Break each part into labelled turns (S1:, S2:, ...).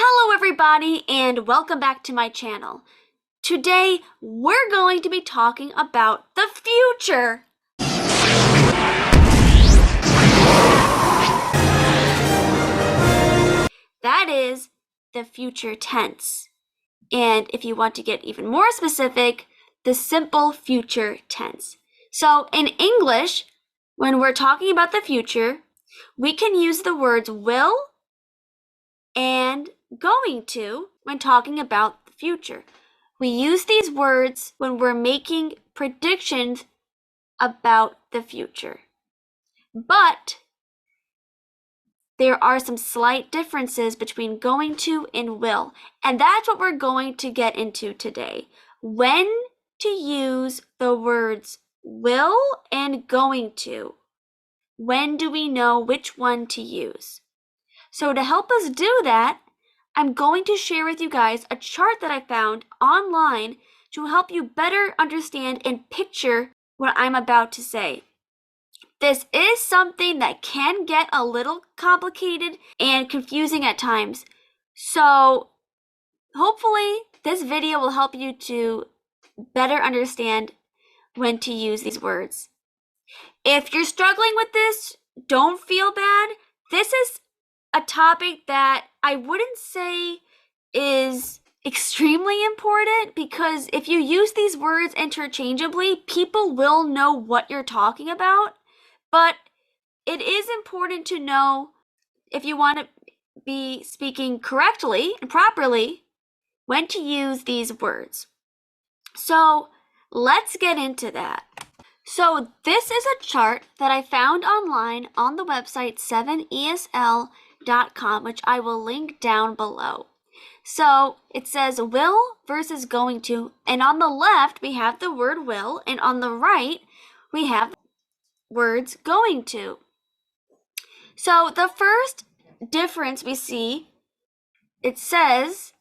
S1: Hello everybody and welcome back to my channel. Today we're going to be talking about the future. That is the future tense. And if you want to get even more specific, the simple future tense. So in English, when we're talking about the future, we can use the words will and going to when talking about the future. We use these words when we're making predictions about the future. But there are some slight differences between going to and will, and that's what we're going to get into today. When to use the words will and going to. When do we know which one to use? So to help us do that, I'm going to share with you guys a chart that I found online to help you better understand and picture what I'm about to say. This is something that can get a little complicated and confusing at times. So hopefully this video will help you to better understand when to use these words. If you're struggling with this, don't feel bad. This is a topic that I wouldn't say is extremely important, because if you use these words interchangeably, people will know what you're talking about. But it is important to know, if you want to be speaking correctly and properly, when to use these words. So let's get into that. So this is a chart that I found online on the website 7ESL.com, which I will link down below. So it says will versus going to, and on the left we have the word will, and on the right we have words going to. So the first difference we see, it says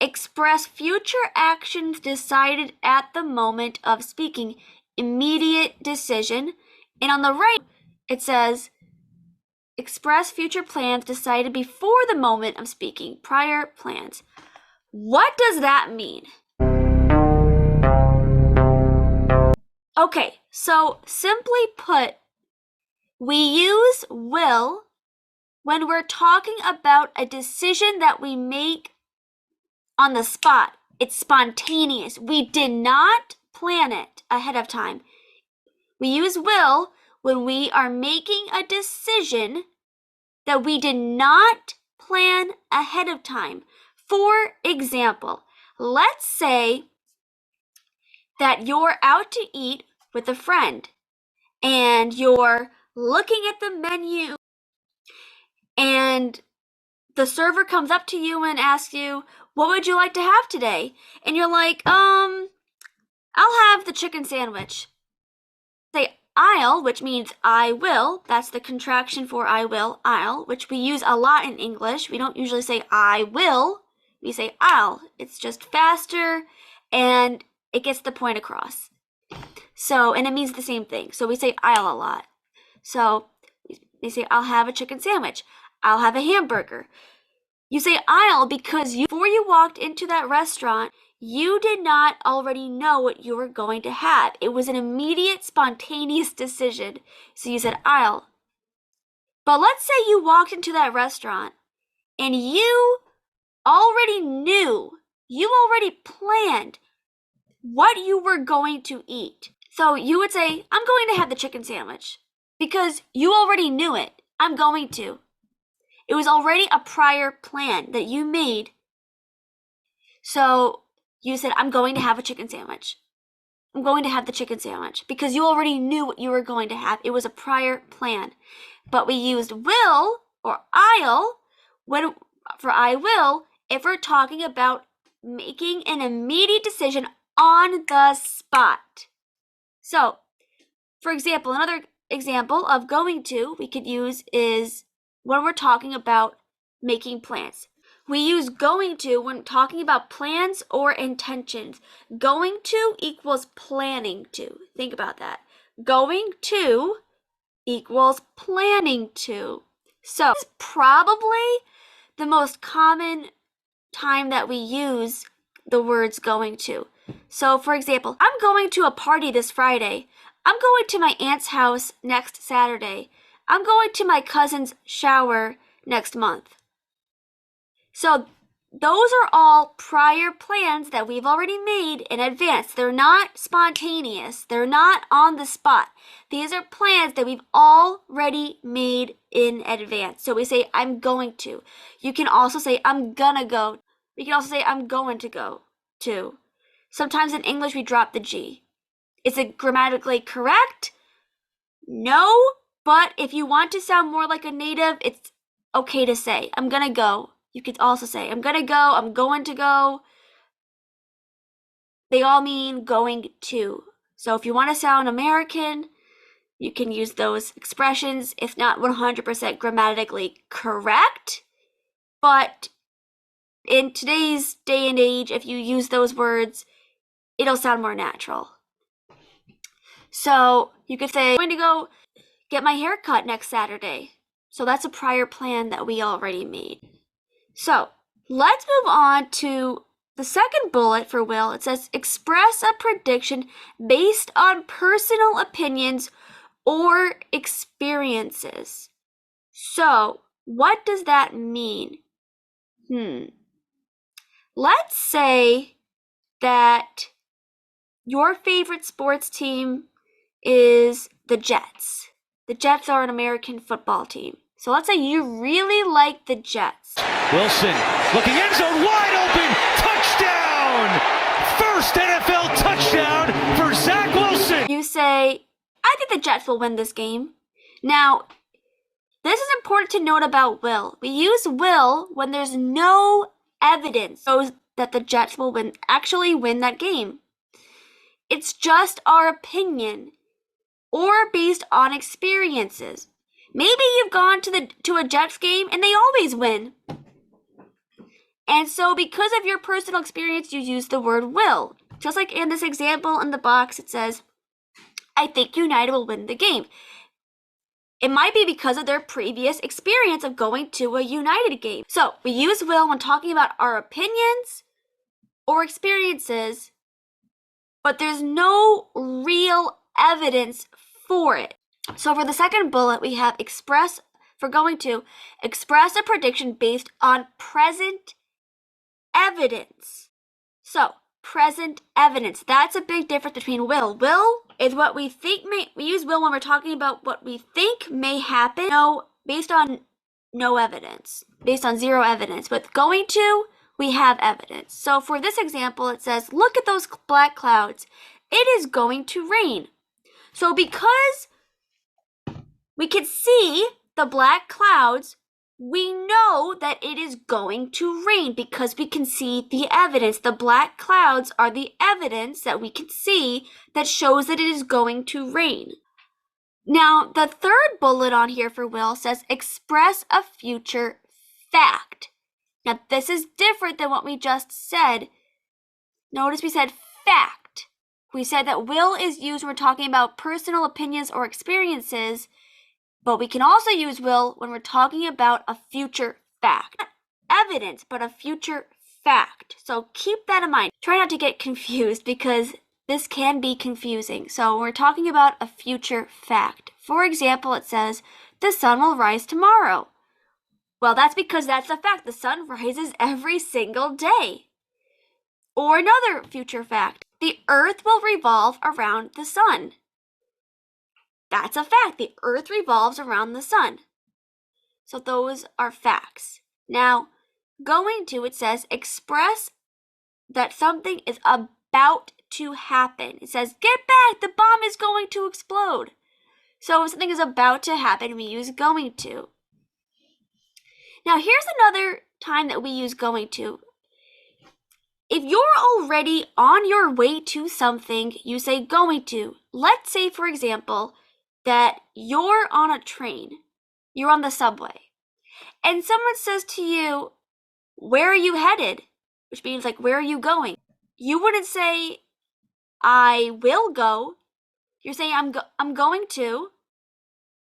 S1: express future actions decided at the moment of speaking, immediate decision. And on the right it says express future plans decided before the moment of speaking, prior plans. What does that mean? Okay, so simply put, we use will when we're talking about a decision that we make on the spot. It's spontaneous. We did not plan it ahead of time. We use will when we are making a decision that we did not plan ahead of time. For example, let's say that you're out to eat with a friend and you're looking at the menu and the server comes up to you and asks you, what would you like to have today? And you're like, I'll have the chicken sandwich. Say I'll, which means I will. That's the contraction for I will, I'll, which we use a lot in English. We don't usually say I will. We say I'll. It's just faster and it gets the point across. So, and it means the same thing. So we say I'll a lot. So they say I'll have a chicken sandwich. I'll have a hamburger. You say I'll because before you walked into that restaurant, you did not already know what you were going to have. It was an immediate, spontaneous decision. So you said I'll. But let's say you walked into that restaurant and you already knew, you already planned what you were going to eat. So you would say, I'm going to have the chicken sandwich because you already knew it. I'm going to. It was already a prior plan that you made. So you said, I'm going to have a chicken sandwich. I'm going to have the chicken sandwich because you already knew what you were going to have. It was a prior plan. But we used will or I'll for I will if we're talking about making an immediate decision on the spot. So, for example, another example of going to we could use is when we're talking about making plans. We use going to when talking about plans or intentions. Going to equals planning to. Think about that. Going to equals planning to. So it's probably the most common time that we use the words going to. So, for example, I'm going to a party this Friday. I'm going to my aunt's house next Saturday. I'm going to my cousin's shower next month. So, those are all prior plans that we've already made in advance. They're not spontaneous. They're not on the spot. These are plans that we've already made in advance. So we say, I'm going to. You can also say, I'm gonna go. We can also say, I'm going to go to. Sometimes in English, we drop the G. Is it grammatically correct? No, but if you want to sound more like a native, it's okay to say, I'm gonna go. You could also say, I'm gonna go, I'm going to go. They all mean going to. So if you want to sound American, you can use those expressions. It's not 100% grammatically correct, but in today's day and age, if you use those words, it'll sound more natural. So you could say, I'm going to go get my hair cut next Saturday. So that's a prior plan that we already made. So let's move on to the second bullet for Will. It says, express a prediction based on personal opinions or experiences. So what does that mean? Let's say that your favorite sports team is the Jets. The Jets are an American football team. So let's say you really like the Jets.
S2: Wilson looking end zone wide open. Touchdown! First NFL touchdown for Zach Wilson.
S1: You say, I think the Jets will win this game. Now, this is important to note about will. We use will when there's no evidence shows that the Jets will actually win that game. It's just our opinion or based on experiences. Maybe you've gone to a Jets game and they always win. And so because of your personal experience, you use the word will. Just like in this example in the box, it says, I think United will win the game. It might be because of their previous experience of going to a United game. So we use will when talking about our opinions or experiences, but there's no real evidence for it. So for the second bullet, we have express a prediction based on present evidence. So present evidence, that's a big difference between will. Will is what we think we use will when we're talking about what we think may happen. No, based on no evidence, based on zero evidence. But going to, we have evidence. So for this example, it says, look at those black clouds. It is going to rain. So because we can see the black clouds, we know that it is going to rain because we can see the evidence. The black clouds are the evidence that we can see that shows that it is going to rain. Now, the third bullet on here for will says express a future fact. Now, this is different than what we just said. Notice we said fact. We said that will is used when we're talking about personal opinions or experiences, but we can also use will when we're talking about a future fact. Not evidence, but a future fact. So keep that in mind. Try not to get confused because this can be confusing. So we're talking about a future fact. For example, it says, the sun will rise tomorrow. Well, that's because that's a fact. The sun rises every single day. Or another future fact, the earth will revolve around the sun. That's a fact. The earth revolves around the sun. So those are facts. Now, going to, it says, express that something is about to happen. It says, get back, the bomb is going to explode. So if something is about to happen, we use going to. Now, here's another time that we use going to. If you're already on your way to something, you say going to. Let's say, for example, that you're on a train, you're on the subway, and someone says to you, where are you headed? Which means like, where are you going? You wouldn't say, I will go. You're saying I'm going to,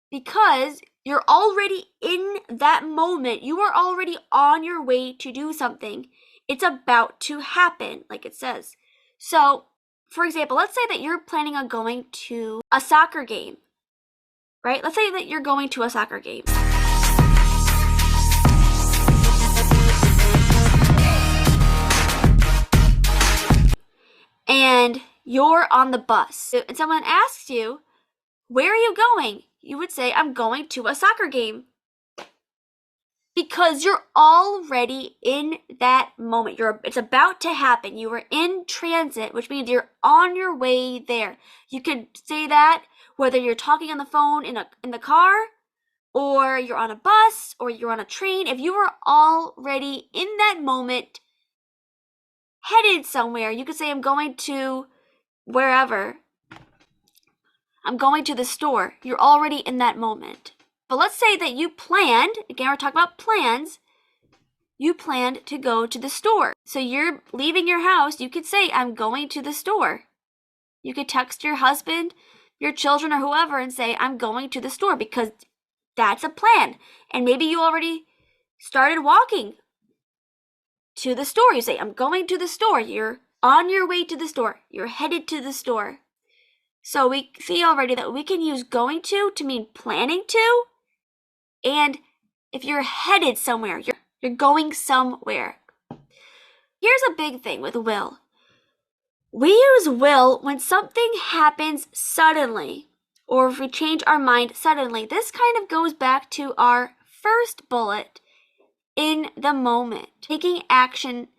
S1: because You're already in that moment. You are already on your way to do something. It's about to happen, like it says. So, for example, let's say that you're planning on going to a soccer game, right? Let's say that you're going to a soccer game. And you're on the bus. And someone asks you, where are you going? You would say, I'm going to a soccer game. Because you're already in that moment. It's about to happen. You are in transit, which means you're on your way there. You could say that whether you're talking on the phone in the car, or you're on a bus, or you're on a train. If you are already in that moment, headed somewhere, you could say, I'm going to wherever. I'm going to the store. You're already in that moment. But let's say that you planned, again, we're talking about plans, you planned to go to the store. So you're leaving your house, you could say, I'm going to the store. You could text your husband, your children, or whoever and say, I'm going to the store, because that's a plan. And maybe you already started walking to the store. You say, I'm going to the store. You're on your way to the store. You're headed to the store. So we see already that we can use going to mean planning to. And if you're headed somewhere, you're going somewhere. Here's a big thing with will. We use will when something happens suddenly, or if we change our mind suddenly. This kind of goes back to our first bullet, in the moment, taking action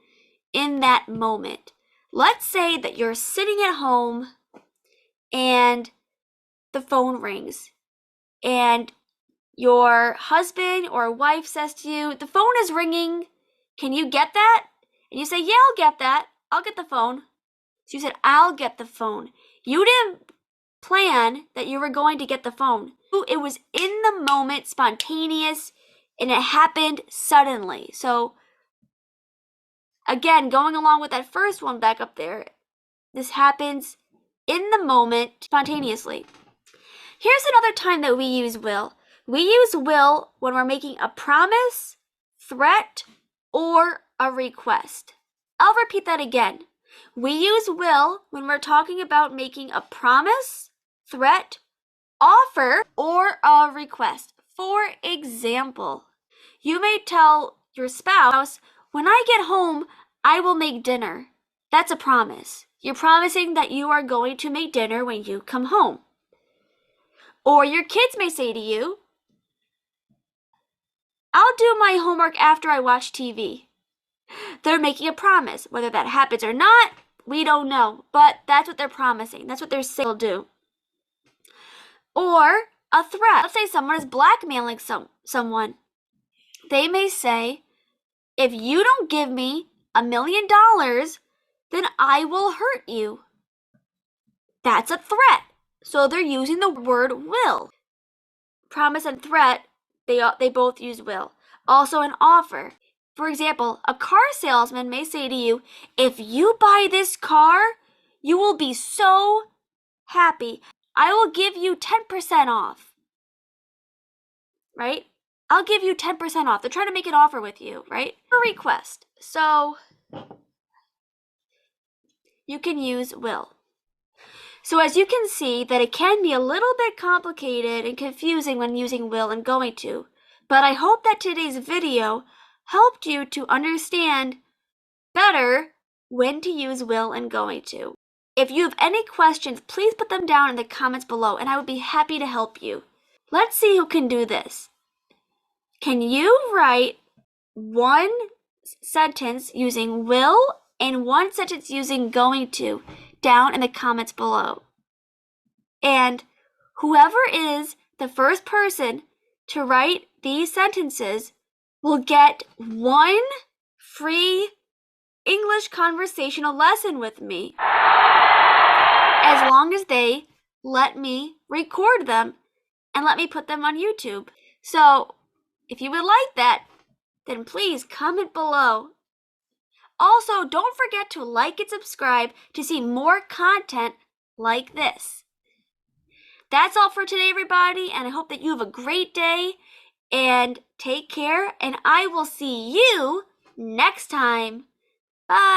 S1: in that moment. Let's say that you're sitting at home and the phone rings, and your husband or wife says to you, the phone is ringing, can you get that? And you say, yeah, I'll get that. I'll get the phone. So you said, I'll get the phone. You didn't plan that you were going to get the phone. It was in the moment, spontaneous, and it happened suddenly. So again, going along with that first one back up there, this happens in the moment, spontaneously. Here's another time that we use will. We use will when we're making a promise, threat, or a request. I'll repeat that again. We use will when we're talking about making a promise, threat, offer, or a request. For example, you may tell your spouse, when I get home, I will make dinner. That's a promise. You're promising that you are going to make dinner when you come home. Or your kids may say to you, I'll do my homework after I watch TV. They're making a promise. Whether that happens or not, we don't know. But that's what they're promising. That's what they're saying they'll do. Or a threat. Let's say someone is blackmailing someone. They may say, if you don't give me $1 million, then I will hurt you. That's a threat. So they're using the word will. Promise and threat, they both use will. Also an offer. For example, a car salesman may say to you, if you buy this car, you will be so happy. I will give you 10% off. Right? I'll give you 10% off. They're trying to make an offer with you, right? A request. So you can use will. So as you can see that it can be a little bit complicated and confusing when using will and going to, but I hope that today's video helped you to understand better when to use will and going to. If you have any questions, please put them down in the comments below and I would be happy to help you. Let's see who can do this. Can you write one sentence using will and one sentence using going to down in the comments below? And whoever is the first person to write these sentences will get one free English conversational lesson with me, as long as they let me record them and let me put them on YouTube. So if you would like that, then please comment below. Also, don't forget to like and subscribe to see more content like this. that's all for today, everybody, and I hope that you have a great day, and take care, and I will see you next time. Bye!